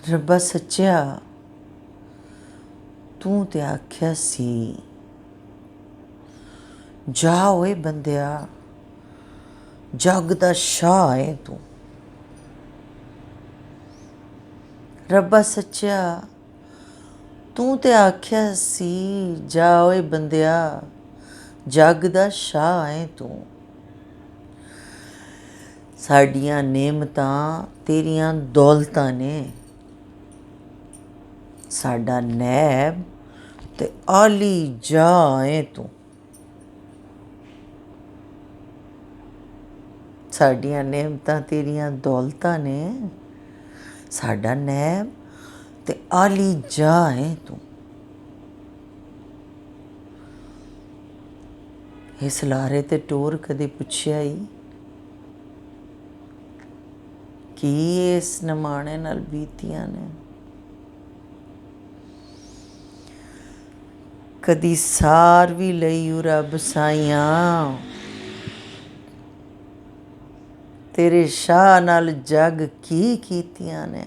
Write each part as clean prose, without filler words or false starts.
ਰੱਬਾ ਸੱਚਿਆ, ਤੂੰ ਤੇ ਆਖਿਆ ਸੀ ਜਾ ਓਏ ਬੰਦਿਆ, ਜੱਗ ਦਾ ਸ਼ਾਹ ਏ ਤੂੰ। ਰੱਬਾ ਸੱਚਿਆ, ਤੂੰ ਤੇ ਆਖਿਆ ਸੀ ਜਾ ਓਏ ਬੰਦਿਆ, ਜੱਗ ਦਾ ਸ਼ਾਹ ਏ ਤੂੰ। ਸਾਡੀਆਂ ਨੇਮਤਾਂ ਤੇਰੀਆਂ ਦੌਲਤਾਂ ਨੇ, ਸਾਡਾ ਨੈਬ ਤੇ ਆਲੀ ਜਾ ਏ ਤੂੰ। ਸਾਡੀਆਂ ਨੇਮਤਾਂ ਤੇਰੀਆਂ ਦੌਲਤਾਂ ਨੇ, ਸਾਡਾ ਨੈਬ ਤੇ ਆਲੀ ਜਾ ਏ ਤੂੰ। ਇਸ ਲਾਰੇ ਤੇ ਟੋਰ ਕਦੇ ਪੁੱਛਿਆ ਈ ਕੀ ਇਸ ਨਮਾਣੇ ਨਾਲ ਬੀਤੀਆਂ ਨੇ? ਕਦੀ ਸਾਰ ਵੀ ਲਈ ਓ ਰੱਬ ਸਾਈਆਂ, ਤੇਰੇ ਸ਼ਾਹ ਨਾਲ ਜੱਗ ਕੀ ਕੀਤੀਆਂ ਨੇ?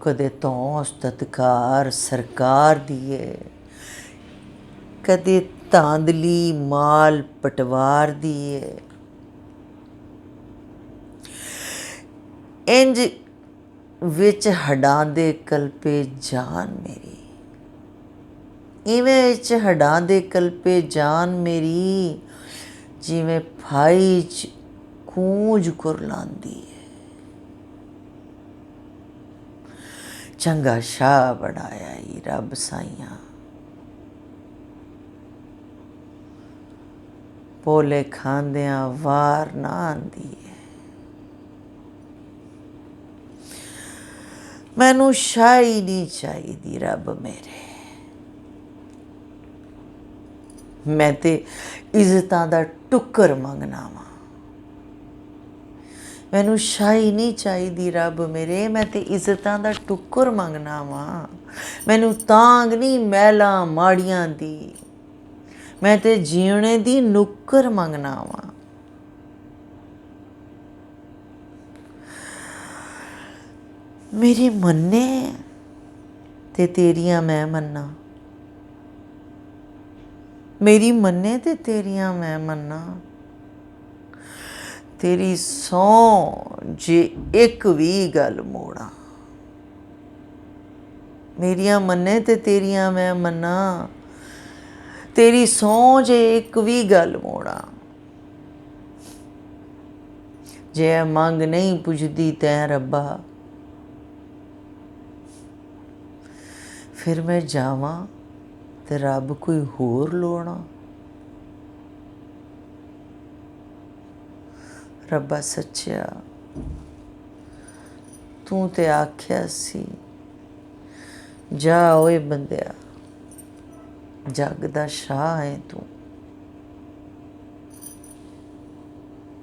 ਕਦੇ ਧੌਂਸ ਤਤਕਾਰ ਸਰਕਾਰ ਦੀਏ, ਕਦੇ ਧਾਂਦਲੀ ਮਾਲ ਪਟਵਾਰ ਦੀਏ। ਇੰਜ ਵਿੱਚ ਹੱਡਾਂ ਦੇ ਕਲਪੇ ਜਾਨ ਮੇਰੀ, ਇਵੇਂ ਵਿੱਚ ਹੱਡਾਂ ਦੇ ਕਲਪੇ ਜਾਨ ਮੇਰੀ, ਜਿਵੇਂ ਫਾਈ 'ਚ ਕੂੰਜ ਕੁਰਲਾਂਦੀ ਏ। ਚੰਗਾ ਸ਼ਾਹ ਬਣਾਇਆ ਈ ਰੱਬ ਸਾਈਆਂ, ਪੋਲੇ ਖਾਂਦਿਆਂ ਵਾਰ ਨਾ ਆਂਦੀ ਏ। ਮੈਨੂੰ ਸ਼ਾਹੀ ਨਹੀਂ ਚਾਹੀਦੀ ਰੱਬ ਮੇਰੇ, ਮੈਂ ਤੇ ਇੱਜ਼ਤਾਂ ਦਾ ਟੁੱਕਰ ਮੰਗਣਾ ਵਾਂ। ਮੈਨੂੰ ਸ਼ਾਹੀ ਨਹੀਂ ਚਾਹੀਦੀ ਰੱਬ ਮੇਰੇ, ਮੈਂ ਤੇ ਇੱਜ਼ਤਾਂ ਦਾ ਟੁੱਕਰ ਮੰਗਣਾ ਵਾਂ। ਮੈਨੂੰ ਤਾਂਗ ਨਹੀਂ ਮਹਿਲਾਂ ਮਾੜੀਆਂ ਦੀ, ਮੈਂ ਤੇ ਜੀਣੇ ਦੀ ਨੁੱਕਰ ਮੰਗਣਾ ਵਾਂ। ਮੇਰੀ ਮੰਨੇ ਤੇ ਤੇਰੀਆਂ ਮੈਂ ਮੰਨਾਂ, ਮੇਰੀ ਮੰਨੇ ਤੇ ਤੇਰੀਆਂ ਮੈਂ ਮੰਨਾਂ। ਤੇਰੀ ਸਹੁੰ ਜੇ ਇੱਕ ਵੀ ਗੱਲ ਮੋੜਾਂ, ਮੇਰੀਆਂ ਮੰਨੇ ਤੇ ਤੇਰੀਆਂ ਮੈਂ ਮੰਨਾਂ। ਤੇਰੀ ਸਹੁੰ ਜੇ ਇੱਕ ਵੀ ਗੱਲ ਮੋੜਾਂ, ਜੇ ਮੰਗ ਨਹੀਂ ਪੁੱਜਦੀ ਤੈਂ ਰੱਬਾ, ਫਿਰ ਮੈਂ ਜਾਵਾਂ ਤੇ ਰੱਬ ਕੋਈ ਹੋਰ ਲੋੜਾਂ। ਰੱਬਾ ਸੱਚਿਆ, ਤੂੰ ਤੇ ਆਖਿਆ ਸੀ ਜਾ ਓਏ ਬੰਦਿਆ, ਜੱਗ ਦਾ ਸ਼ਾਹ ਏ ਤੂੰ।